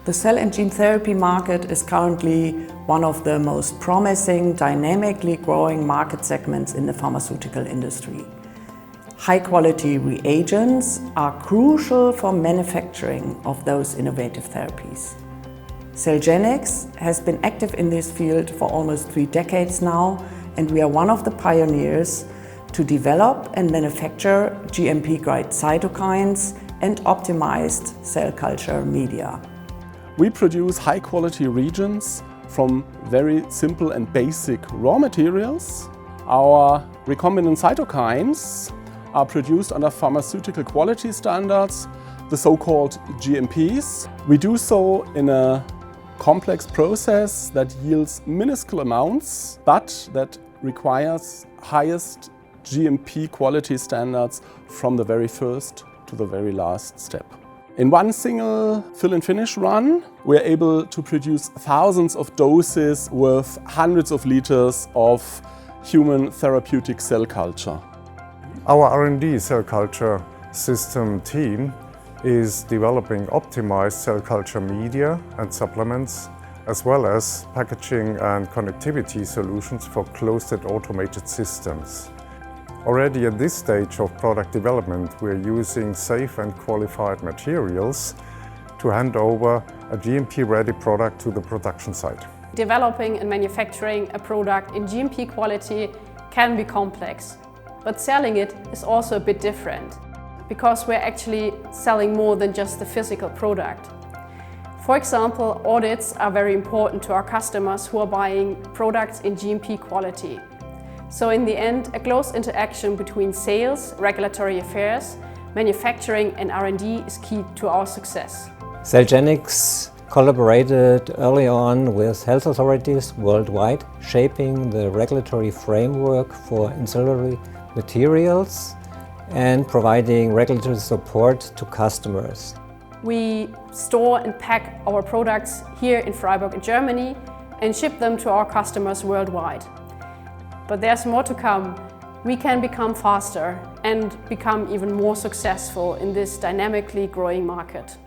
The cell and gene therapy market is currently one of the most promising, dynamically growing market segments in the pharmaceutical industry. High-quality reagents are crucial for manufacturing of those innovative therapies. Cellgenics has been active in this field for almost 3 decades now, and we are one of the pioneers to develop and manufacture GMP-grade cytokines and optimized cell culture media. We produce high-quality reagents from very simple and basic raw materials. Our recombinant cytokines are produced under pharmaceutical quality standards, the so-called GMPs. We do so in a complex process that yields minuscule amounts, but that requires highest GMP quality standards from the very first to the very last step. In one single fill and finish run, we're able to produce thousands of doses worth hundreds of liters of human therapeutic cell culture. Our R&D cell culture system team is developing optimized cell culture media and supplements, as well as packaging and connectivity solutions for closed and automated systems. Already at this stage of product development, we're using safe and qualified materials to hand over a GMP-ready product to the production site. Developing and manufacturing a product in GMP quality can be complex, but selling it is also a bit different, because we're actually selling more than just the physical product. For example, audits are very important to our customers who are buying products in GMP quality. So in the end, a close interaction between sales, regulatory affairs, manufacturing and R&D is key to our success. Cellgenics collaborated early on with health authorities worldwide, shaping the regulatory framework for ancillary materials and providing regulatory support to customers. We store and pack our products here in Freiburg in Germany and ship them to our customers worldwide. But there's more to come. We can become faster and become even more successful in this dynamically growing market.